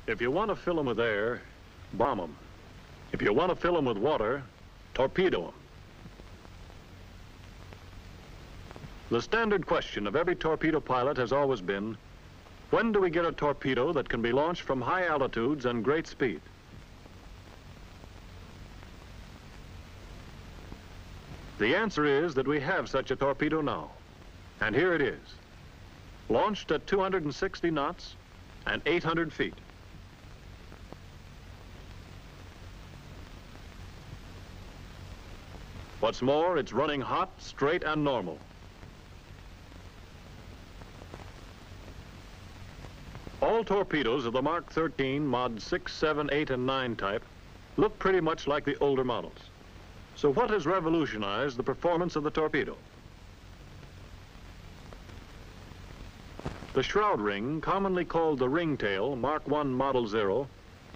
If you want to fill them with air, bomb them. If you want to fill them with water, torpedo them. The standard question of every torpedo pilot has always been, when do we get a torpedo that can be launched from high altitudes and great speed? The answer is that we have such a torpedo now, and here it is, launched at 260 knots and 800 feet. What's more, it's running hot, straight, and normal. All torpedoes of the Mark 13 Mod 6, 7, 8, and 9 type look pretty much like the older models. So what has revolutionized the performance of the torpedo? The shroud ring, commonly called the ringtail, Mark 1 Model 0,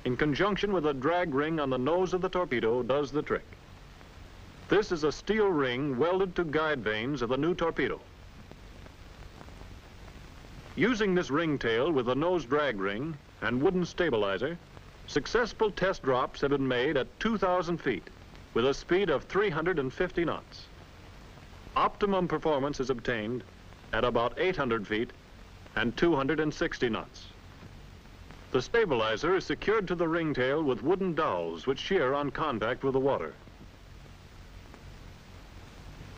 in conjunction with a drag ring on the nose of the torpedo, does the trick. This is a steel ring welded to guide vanes of the new torpedo. Using this ringtail with a nose drag ring and wooden stabilizer, successful test drops have been made at 2,000 feet with a speed of 350 knots. Optimum performance is obtained at about 800 feet and 260 knots. The stabilizer is secured to the ringtail with wooden dowels which shear on contact with the water.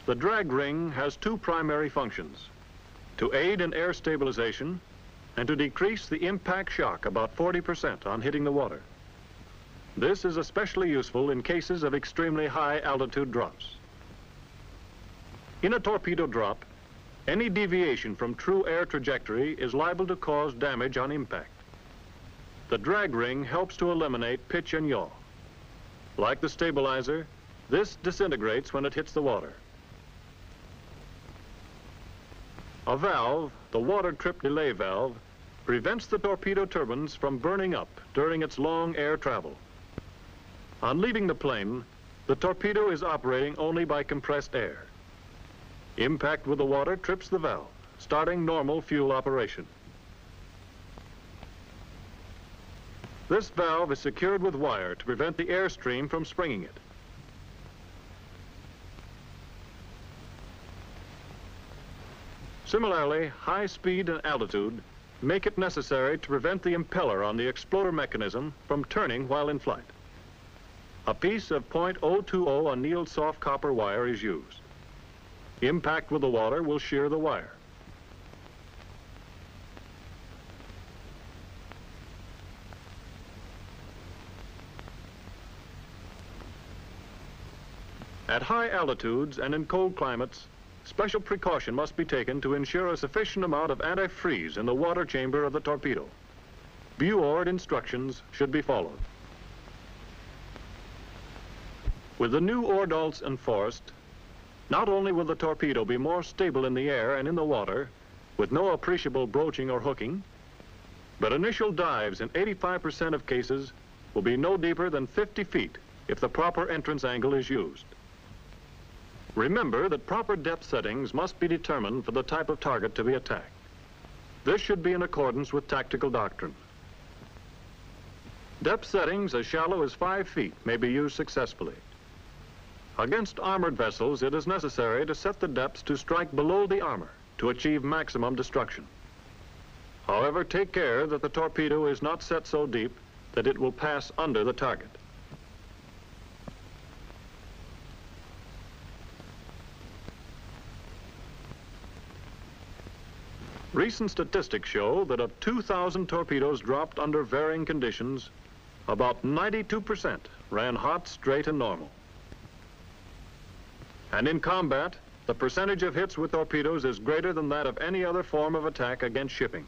The drag ring has two primary functions: to aid in air stabilization and to decrease the impact shock about 40% on hitting the water. This is especially useful in cases of extremely high altitude drops. In a torpedo drop, any deviation from true air trajectory is liable to cause damage on impact. The drag ring helps to eliminate pitch and yaw. Like the stabilizer, this disintegrates when it hits the water. A valve, the water trip delay valve, prevents the torpedo turbines from burning up during its long air travel. On leaving the plane, the torpedo is operating only by compressed air. Impact with the water trips the valve, starting normal fuel operation. This valve is secured with wire to prevent the airstream from springing it. Similarly, high speed and altitude make it necessary to prevent the impeller on the exploder mechanism from turning while in flight. A piece of .020 annealed soft copper wire is used. Impact with the water will shear the wire. At high altitudes and in cold climates, special precaution must be taken to ensure a sufficient amount of antifreeze in the water chamber of the torpedo. Buoyed instructions should be followed. With the new Ordals enforced, not only will the torpedo be more stable in the air and in the water, with no appreciable broaching or hooking, but initial dives in 85% of cases will be no deeper than 50 feet if the proper entrance angle is used. Remember that proper depth settings must be determined for the type of target to be attacked. This should be in accordance with tactical doctrine. Depth settings as shallow as 5 feet may be used successfully. Against armored vessels, it is necessary to set the depths to strike below the armor to achieve maximum destruction. However, take care that the torpedo is not set so deep that it will pass under the target. Recent statistics show that of 2,000 torpedoes dropped under varying conditions, about 92% ran hot, straight, and normal. And in combat, the percentage of hits with torpedoes is greater than that of any other form of attack against shipping.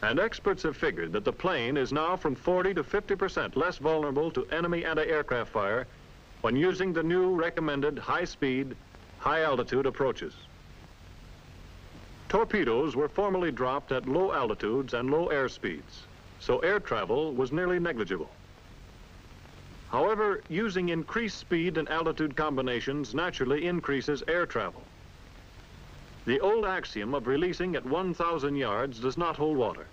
And experts have figured that the plane is now from 40 to 50% less vulnerable to enemy anti-aircraft fire when using the new recommended high-speed, high-altitude approaches. Torpedoes were formerly dropped at low altitudes and low airspeeds, so air travel was nearly negligible. However, using increased speed and altitude combinations naturally increases air travel. The old axiom of releasing at 1,000 yards does not hold water.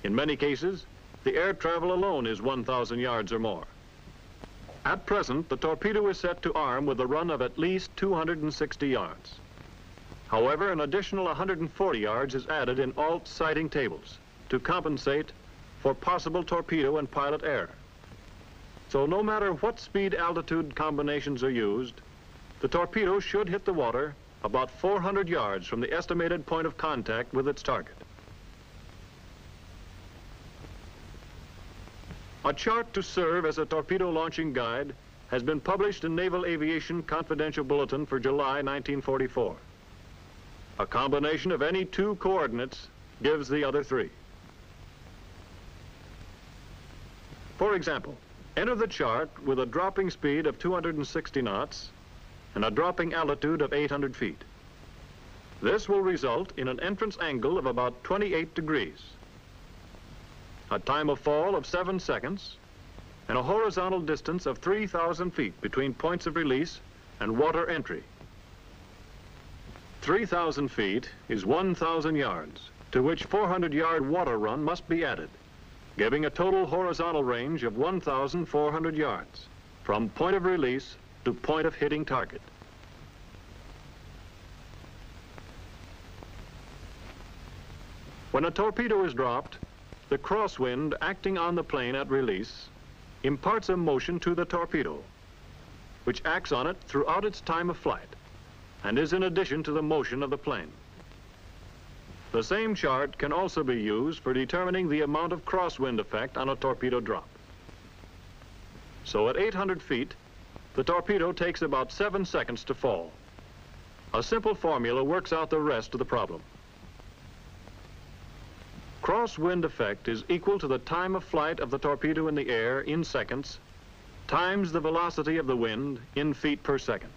In many cases, the air travel alone is 1,000 yards or more. At present, the torpedo is set to arm with a run of at least 260 yards. However, an additional 140 yards is added in alt sighting tables to compensate for possible torpedo and pilot error. So no matter what speed altitude combinations are used, the torpedo should hit the water about 400 yards from the estimated point of contact with its target. A chart to serve as a torpedo launching guide has been published in Naval Aviation Confidential Bulletin for July 1944. A combination of any two coordinates gives the other three. For example, enter the chart with a dropping speed of 260 knots and a dropping altitude of 800 feet. This will result in an entrance angle of about 28 degrees, a time of fall of 7 seconds, and a horizontal distance of 3,000 feet between points of release and water entry. 3,000 feet is 1,000 yards, to which 400-yard water run must be added, giving a total horizontal range of 1,400 yards, from point of release to point of hitting target. When a torpedo is dropped, the crosswind acting on the plane at release imparts a motion to the torpedo, which acts on it throughout its time of flight and is in addition to the motion of the plane. The same chart can also be used for determining the amount of crosswind effect on a torpedo drop. So at 800 feet, the torpedo takes about 7 seconds to fall. A simple formula works out the rest of the problem. Crosswind effect is equal to the time of flight of the torpedo in the air in seconds times the velocity of the wind in feet per second.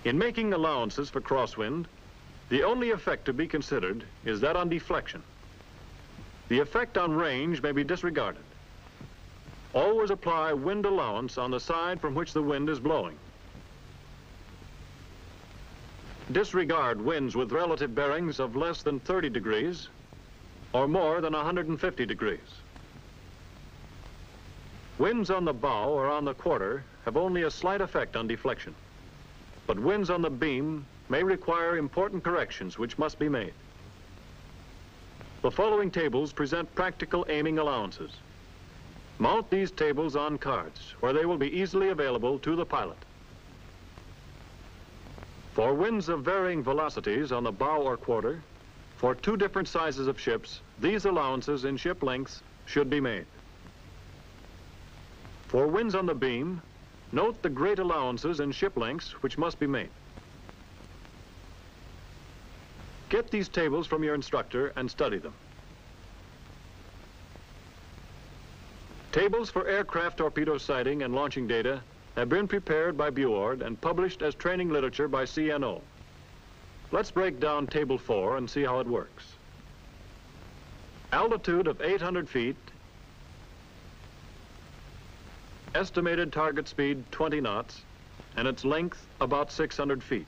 In making allowances for crosswind, the only effect to be considered is that on deflection. The effect on range may be disregarded. Always apply wind allowance on the side from which the wind is blowing. Disregard winds with relative bearings of less than 30 degrees or more than 150 degrees. Winds on the bow or on the quarter have only a slight effect on deflection, but winds on the beam may require important corrections which must be made. The following tables present practical aiming allowances. Mount these tables on cards where they will be easily available to the pilot. For winds of varying velocities on the bow or quarter, for two different sizes of ships, these allowances in ship lengths should be made. For winds on the beam, note the great allowances in ship lengths which must be made. Get these tables from your instructor and study them. Tables for aircraft torpedo sighting and launching data have been prepared by Buord and published as training literature by CNO. Let's break down Table 4 and see how it works. Altitude of 800 feet, estimated target speed 20 knots, and its length about 600 feet.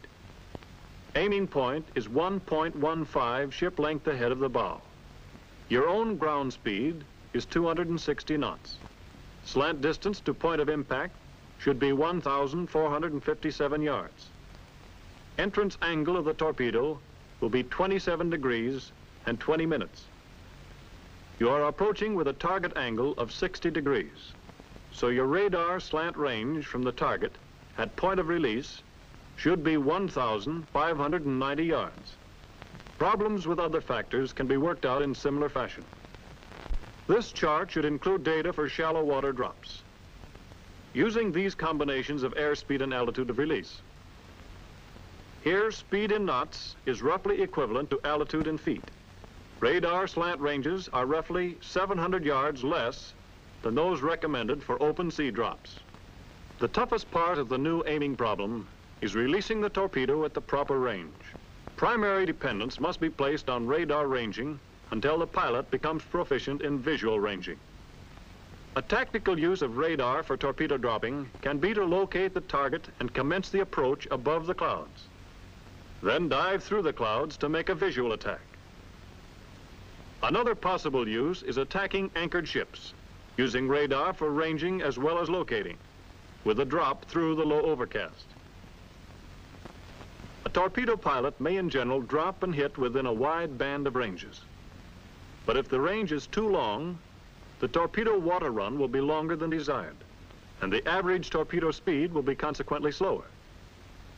Aiming point is 1.15 ship length ahead of the bow. Your own ground speed is 260 knots. Slant distance to point of impact should be 1,457 yards. Entrance angle of the torpedo will be 27 degrees and 20 minutes. You are approaching with a target angle of 60 degrees, so your radar slant range from the target at point of release should be 1,590 yards. Problems with other factors can be worked out in similar fashion. This chart should include data for shallow water drops, using these combinations of airspeed and altitude of release. Here, speed in knots is roughly equivalent to altitude in feet. Radar slant ranges are roughly 700 yards less than those recommended for open sea drops. The toughest part of the new aiming problem is releasing the torpedo at the proper range. Primary dependence must be placed on radar ranging until the pilot becomes proficient in visual ranging. A technical use of radar for torpedo dropping can be to locate the target and commence the approach above the clouds. Then dive through the clouds to make a visual attack. Another possible use is attacking anchored ships, using radar for ranging as well as locating, with a drop through the low overcast. A torpedo pilot may in general drop and hit within a wide band of ranges. But if the range is too long, the torpedo water run will be longer than desired, and the average torpedo speed will be consequently slower,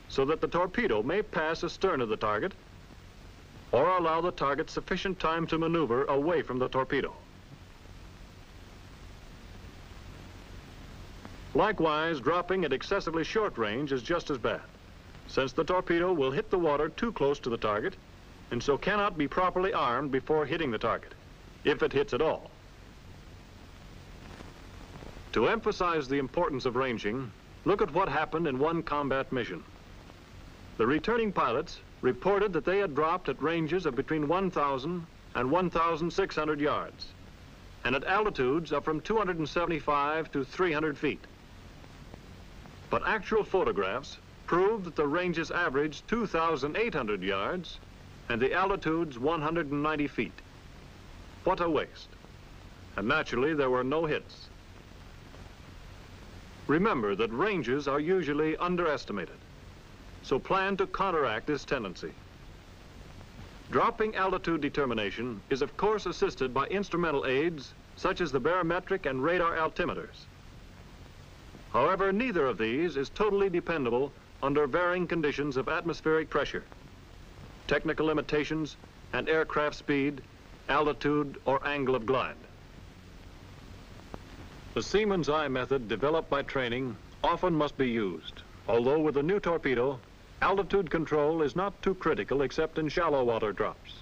so that the torpedo may pass astern of the target or allow the target sufficient time to maneuver away from the torpedo. Likewise, dropping at excessively short range is just as bad, since the torpedo will hit the water too close to the target and so cannot be properly armed before hitting the target, if it hits at all. To emphasize the importance of ranging, look at what happened in one combat mission. The returning pilots reported that they had dropped at ranges of between 1,000 and 1,600 yards, and at altitudes of from 275 to 300 feet. But actual photographs proved that the ranges averaged 2,800 yards and the altitudes 190 feet. What a waste. And naturally, there were no hits. Remember that ranges are usually underestimated, so plan to counteract this tendency. Dropping altitude determination is of course assisted by instrumental aids such as the barometric and radar altimeters. However, neither of these is totally dependable under varying conditions of atmospheric pressure, technical limitations, and aircraft speed, altitude, or angle of glide. The seaman's eye method developed by training often must be used, although with a new torpedo, altitude control is not too critical except in shallow water drops.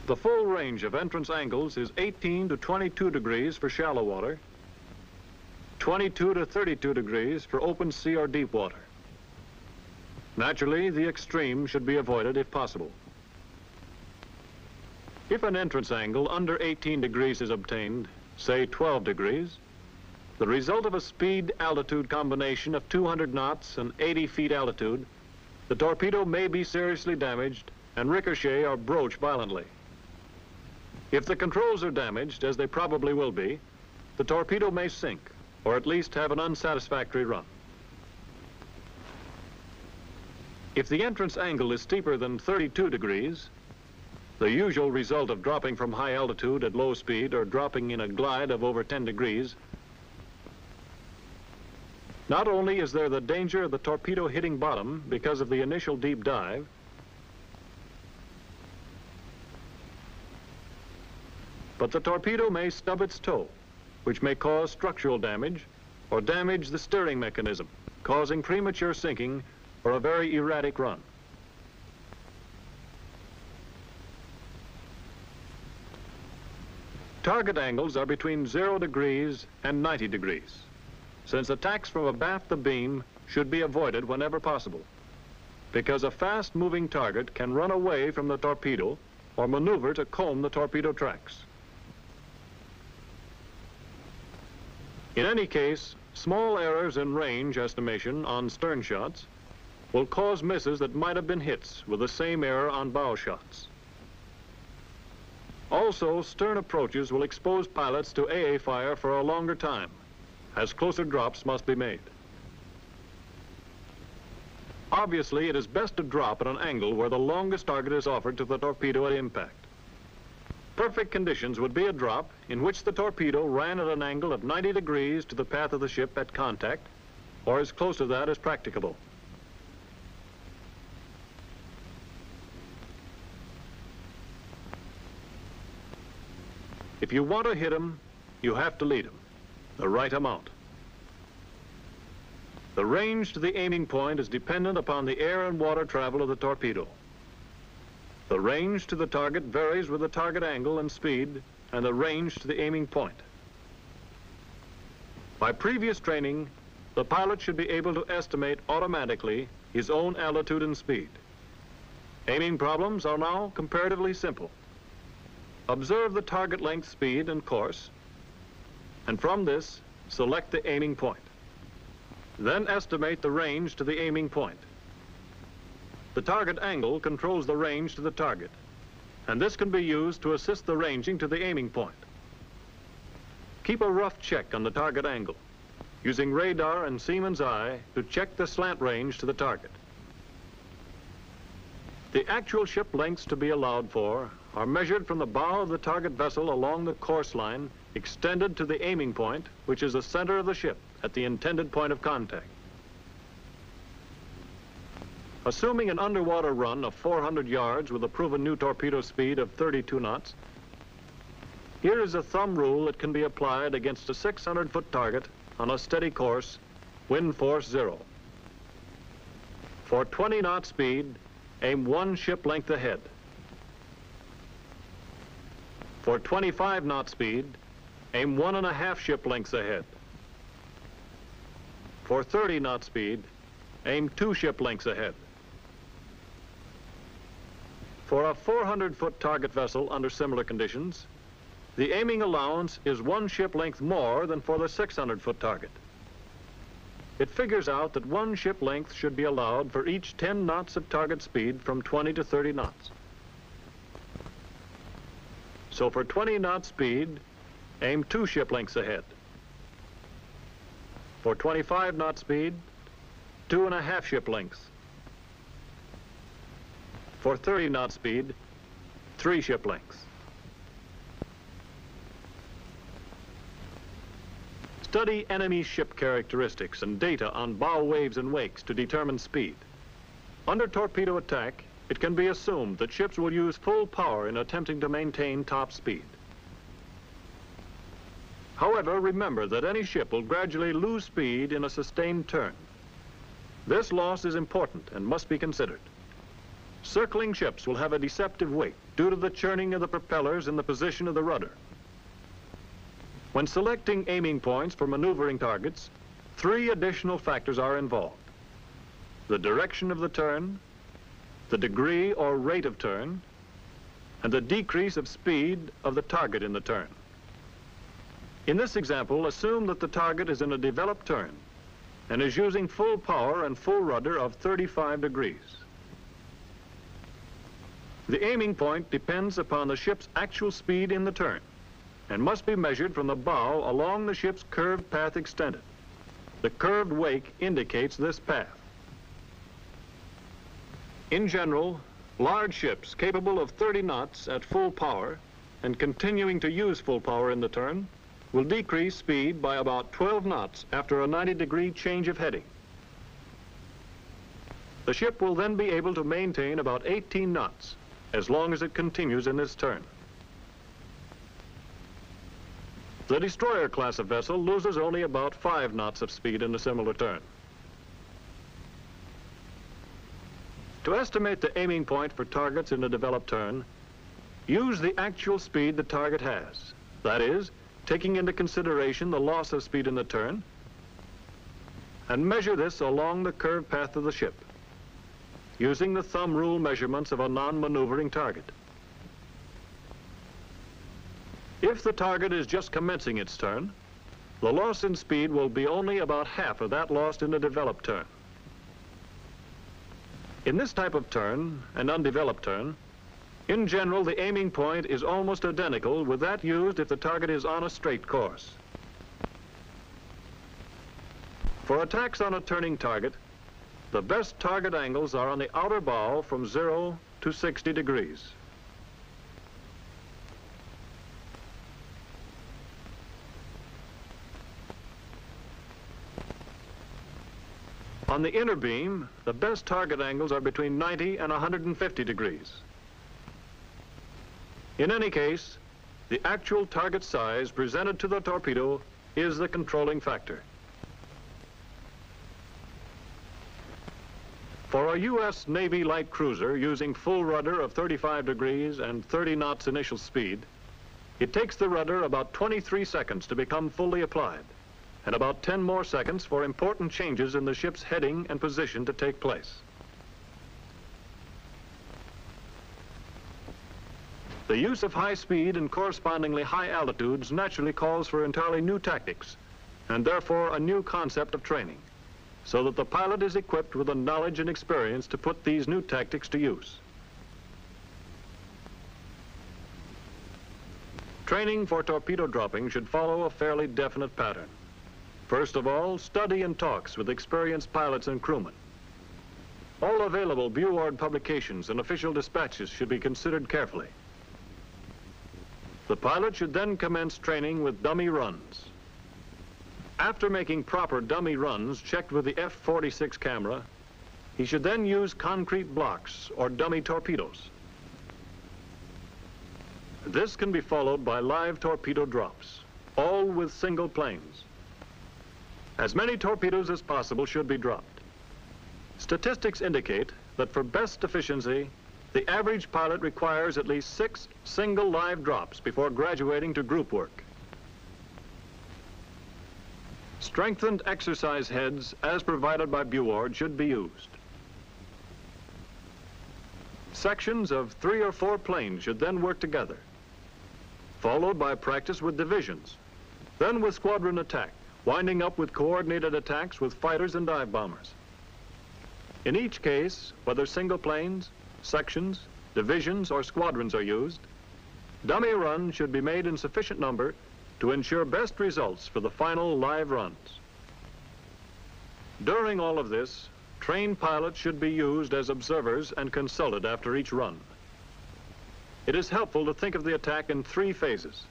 The full range of entrance angles is 18 to 22 degrees for shallow water, 22 to 32 degrees for open sea or deep water. Naturally, the extreme should be avoided if possible. If an entrance angle under 18 degrees is obtained, say 12 degrees, the result of a speed-altitude combination of 200 knots and 80 feet altitude, the torpedo may be seriously damaged and ricochet or broach violently. If the controls are damaged, as they probably will be, the torpedo may sink, or at least have an unsatisfactory run. If the entrance angle is steeper than 32 degrees, the usual result of dropping from high altitude at low speed or dropping in a glide of over 10 degrees, not only is there the danger of the torpedo hitting bottom because of the initial deep dive, but the torpedo may stub its toe, which may cause structural damage or damage the steering mechanism, causing premature sinking or a very erratic run. Target angles are between 0 degrees and 90 degrees, since attacks from abaft the beam should be avoided whenever possible, because a fast-moving target can run away from the torpedo or maneuver to comb the torpedo tracks. In any case, small errors in range estimation on stern shots will cause misses that might have been hits with the same error on bow shots. Also, stern approaches will expose pilots to AA fire for a longer time, as closer drops must be made. Obviously, it is best to drop at an angle where the longest target is offered to the torpedo at impact. Perfect conditions would be a drop in which the torpedo ran at an angle of 90 degrees to the path of the ship at contact, or as close to that as practicable. If you want to hit them, you have to lead them, the right amount. The range to the aiming point is dependent upon the air and water travel of the torpedo. The range to the target varies with the target angle and speed and the range to the aiming point. By previous training, the pilot should be able to estimate automatically his own altitude and speed. Aiming problems are now comparatively simple. Observe the target length, speed, and course, and from this, select the aiming point. Then estimate the range to the aiming point. The target angle controls the range to the target, and this can be used to assist the ranging to the aiming point. Keep a rough check on the target angle, using radar and seaman's eye to check the slant range to the target. The actual ship lengths to be allowed for are measured from the bow of the target vessel along the course line extended to the aiming point, which is the center of the ship at the intended point of contact. Assuming an underwater run of 400 yards with a proven new torpedo speed of 32 knots, here is a thumb rule that can be applied against a 600-foot target on a steady course, wind force 0. For 20-knot speed, aim 1 ship length ahead. For 25-knot speed, aim 1.5 ship lengths ahead. For 30-knot speed, aim 2 ship lengths ahead. For a 400-foot target vessel under similar conditions, the aiming allowance is 1 ship length more than for the 600-foot target. It figures out that 1 ship length should be allowed for each 10 knots of target speed from 20 to 30 knots. So for 20-knot speed, aim 2 ship lengths ahead. For 25-knot speed, 2.5 ship lengths. For 30-knot speed, 3 ship lengths. Study enemy ship characteristics and data on bow waves and wakes to determine speed. Under torpedo attack, it can be assumed that ships will use full power in attempting to maintain top speed. However, remember that any ship will gradually lose speed in a sustained turn. This loss is important and must be considered. Circling ships will have a deceptive wake due to the churning of the propellers in the position of the rudder. When selecting aiming points for maneuvering targets, 3 additional factors are involved: the direction of the turn, the degree or rate of turn, and the decrease of speed of the target in the turn. In this example, assume that the target is in a developed turn and is using full power and full rudder of 35 degrees. The aiming point depends upon the ship's actual speed in the turn and must be measured from the bow along the ship's curved path extended. The curved wake indicates this path. In general, large ships capable of 30 knots at full power and continuing to use full power in the turn will decrease speed by about 12 knots after a 90-degree change of heading. The ship will then be able to maintain about 18 knots as long as it continues in this turn. The destroyer class of vessel loses only about 5 knots of speed in a similar turn. To estimate the aiming point for targets in a developed turn, use the actual speed the target has. That is, taking into consideration the loss of speed in the turn, and measure this along the curved path of the ship, using the thumb rule measurements of a non-maneuvering target. If the target is just commencing its turn, the loss in speed will be only about half of that lost in a developed turn. In this type of turn, an undeveloped turn, in general, the aiming point is almost identical with that used if the target is on a straight course. For attacks on a turning target, the best target angles are on the outer bow from 0 to 60 degrees. On the inner beam, the best target angles are between 90 and 150 degrees. In any case, the actual target size presented to the torpedo is the controlling factor. For a U.S. Navy light cruiser using full rudder of 35 degrees and 30 knots initial speed, it takes the rudder about 23 seconds to become fully applied, and about 10 more seconds for important changes in the ship's heading and position to take place. The use of high speed and correspondingly high altitudes naturally calls for entirely new tactics, and therefore a new concept of training, so that the pilot is equipped with the knowledge and experience to put these new tactics to use. Training for torpedo dropping should follow a fairly definite pattern. First of all, study and talks with experienced pilots and crewmen. All available Buord publications and official dispatches should be considered carefully. The pilot should then commence training with dummy runs. After making proper dummy runs checked with the F-46 camera, he should then use concrete blocks or dummy torpedoes. This can be followed by live torpedo drops, all with single planes. As many torpedoes as possible should be dropped. Statistics indicate that for best efficiency, the average pilot requires at least 6 single live drops before graduating to group work. Strengthened exercise heads, as provided by Buord, should be used. Sections of 3 or 4 planes should then work together, followed by practice with divisions, then with squadron attack, winding up with coordinated attacks with fighters and dive bombers. In each case, whether single planes, sections, divisions, or squadrons are used, dummy runs should be made in sufficient number to ensure best results for the final live runs. During all of this, trained pilots should be used as observers and consulted after each run. It is helpful to think of the attack in 3 phases: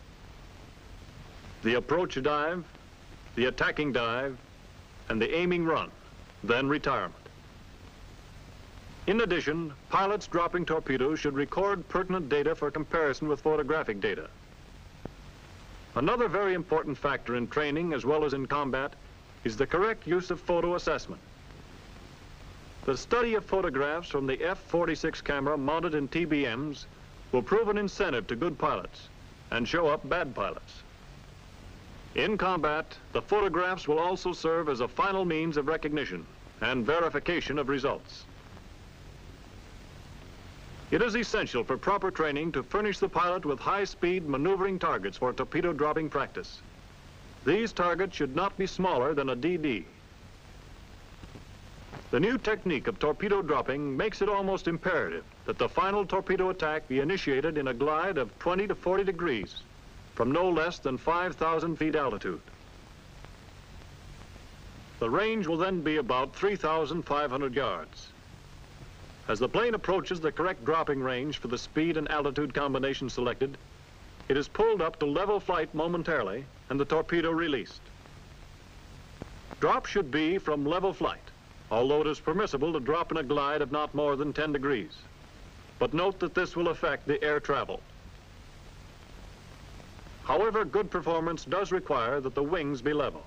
the approach dive, the attacking dive, and the aiming run, then retirement. In addition, pilots dropping torpedoes should record pertinent data for comparison with photographic data. Another very important factor in training as well as in combat is the correct use of photo assessment. The study of photographs from the F-46 camera mounted in TBMs will prove an incentive to good pilots and show up bad pilots. In combat, the photographs will also serve as a final means of recognition and verification of results. It is essential for proper training to furnish the pilot with high-speed maneuvering targets for torpedo dropping practice. These targets should not be smaller than a DD. The new technique of torpedo dropping makes it almost imperative that the final torpedo attack be initiated in a glide of 20 to 40 degrees from no less than 5,000 feet altitude. The range will then be about 3,500 yards. As the plane approaches the correct dropping range for the speed and altitude combination selected, it is pulled up to level flight momentarily and the torpedo released. Drop should be from level flight, although it is permissible to drop in a glide of not more than 10 degrees. But note that this will affect the air travel. However, good performance does require that the wings be level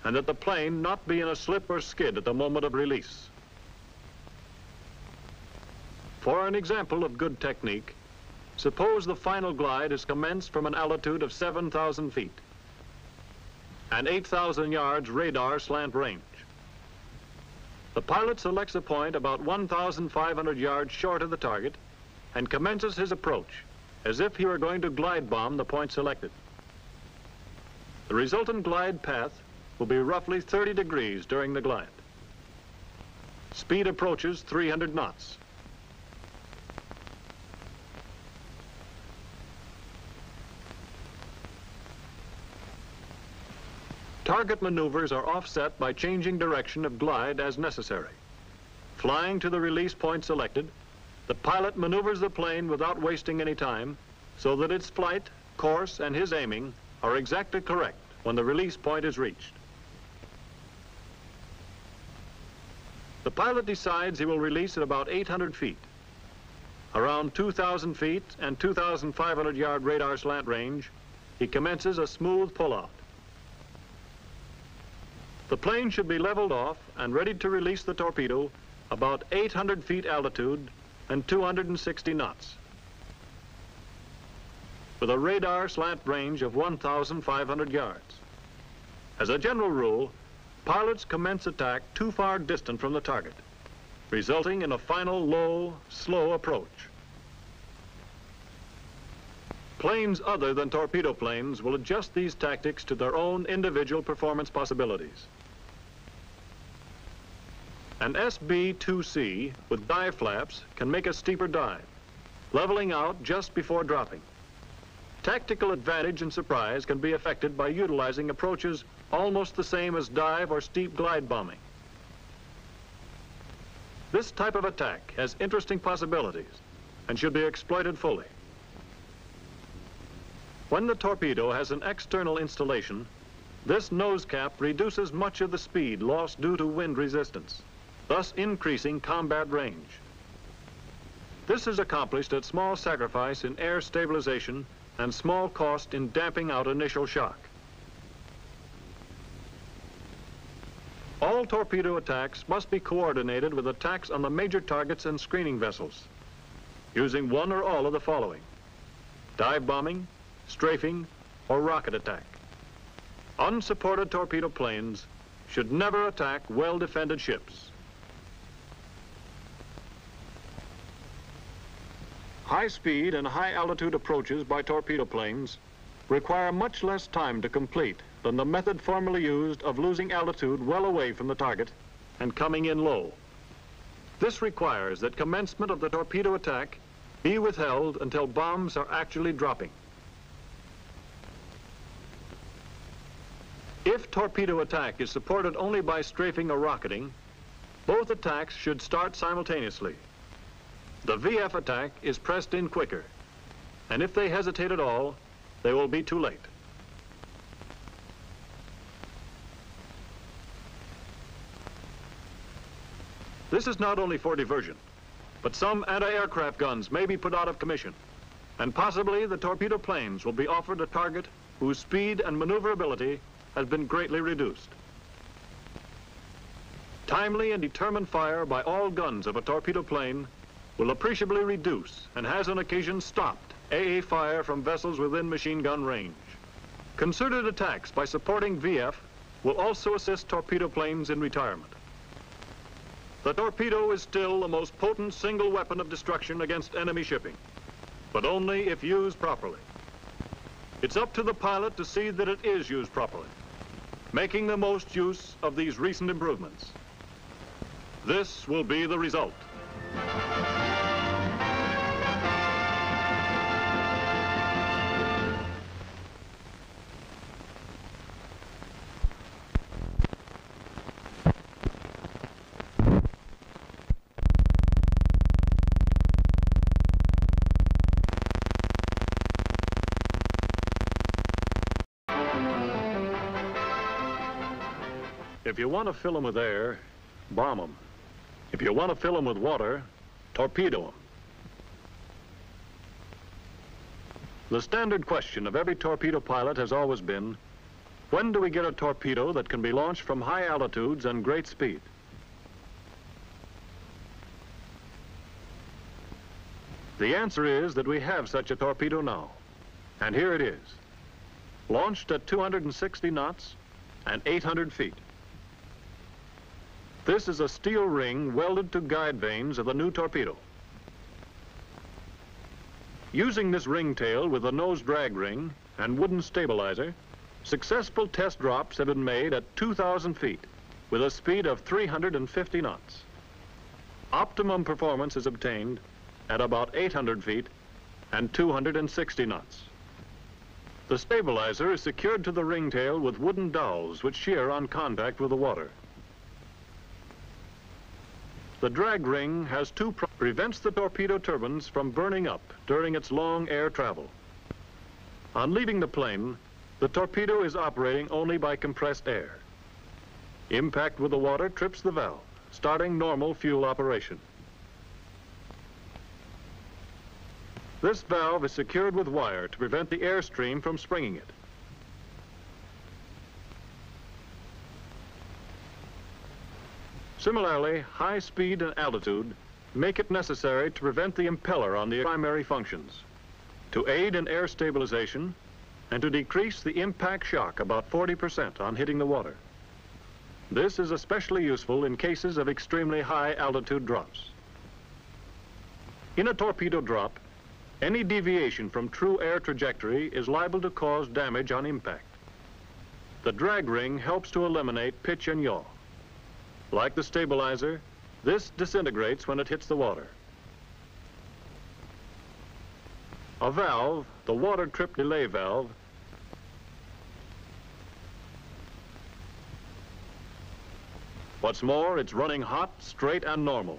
and that the plane not be in a slip or skid at the moment of release. For an example of good technique, suppose the final glide is commenced from an altitude of 7,000 feet and 8,000 yards radar slant range. The pilot selects a point about 1,500 yards short of the target and commences his approach as if he were going to glide bomb the point selected. The resultant glide path will be roughly 30 degrees during the glide. Speed approaches 300 knots. Target maneuvers are offset by changing direction of glide as necessary. Flying to the release point selected, the pilot maneuvers the plane without wasting any time so that its flight, course, and his aiming are exactly correct when the release point is reached. The pilot decides he will release at about 800 feet. Around 2,000 feet and 2,500 yard radar slant range, he commences a smooth pull-out. The plane should be leveled off and ready to release the torpedo about 800 feet altitude and 260 knots, with a radar slant range of 1,500 yards. As a general rule, pilots commence attack too far distant from the target, resulting in a final low, slow approach. Planes other than torpedo planes will adjust these tactics to their own individual performance possibilities. An SB-2C with dive flaps can make a steeper dive, leveling out just before dropping. Tactical advantage and surprise can be affected by utilizing approaches almost the same as dive or steep glide bombing. This type of attack has interesting possibilities and should be exploited fully. When the torpedo has an external installation, this nose cap reduces much of the speed lost due to wind resistance, thus increasing combat range. This is accomplished at small sacrifice in air stabilization and small cost in damping out initial shock. All torpedo attacks must be coordinated with attacks on the major targets and screening vessels, using one or all of the following: dive bombing, strafing, or rocket attack. Unsupported torpedo planes should never attack well-defended ships. High-speed and high-altitude approaches by torpedo planes require much less time to complete than the method formerly used of losing altitude well away from the target and coming in low. This requires that commencement of the torpedo attack be withheld until bombs are actually dropping. If torpedo attack is supported only by strafing or rocketing, both attacks should start simultaneously. The VF attack is pressed in quicker, and if they hesitate at all, they will be too late. This is not only for diversion, but some anti-aircraft guns may be put out of commission, and possibly the torpedo planes will be offered a target whose speed and maneuverability has been greatly reduced. Timely and determined fire by all guns of a torpedo plane will appreciably reduce and has on occasion stopped AA fire from vessels within machine gun range. Concerted attacks by supporting VF will also assist torpedo planes in retirement. The torpedo is still the most potent single weapon of destruction against enemy shipping, but only if used properly. It's up to the pilot to see that it is used properly, making the most use of these recent improvements. This will be the result. If you want to fill them with air, bomb them. If you want to fill them with water, torpedo them. The standard question of every torpedo pilot has always been, when do we get a torpedo that can be launched from high altitudes and great speed? The answer is that we have such a torpedo now, and here it is, launched at 260 knots and 800 feet. This is a steel ring welded to guide vanes of the new torpedo. Using this ringtail with a nose drag ring and wooden stabilizer, successful test drops have been made at 2,000 feet with a speed of 350 knots. Optimum performance is obtained at about 800 feet and 260 knots. The stabilizer is secured to the ringtail with wooden dowels which shear on contact with the water. The drag ring has prevents the torpedo turbines from burning up during its long air travel. On leaving the plane, the torpedo is operating only by compressed air. Impact with the water trips the valve, starting normal fuel operation. This valve is secured with wire to prevent the airstream from springing it. Similarly, high speed and altitude make it necessary to prevent the impeller on the primary functions, to aid in air stabilization, and to decrease the impact shock about 40% on hitting the water. This is especially useful in cases of extremely high altitude drops. In a torpedo drop, Any deviation from true air trajectory is liable to cause damage on impact. The drag ring helps to eliminate pitch and yaw. Like the stabilizer, this disintegrates when it hits the water. A valve, the water trip delay valve, what's more, it's running hot, straight, and normal.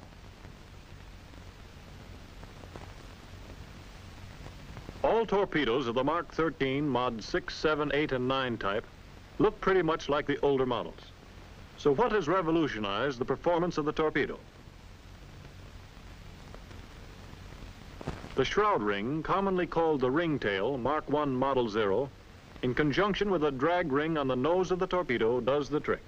All torpedoes of the Mark 13 Mod 6, 7, 8, and 9 type look pretty much like the older models. So what has revolutionized the performance of the torpedo? The shroud ring, commonly called the ringtail, Mark 1 Model 0, in conjunction with a drag ring on the nose of the torpedo, does the trick.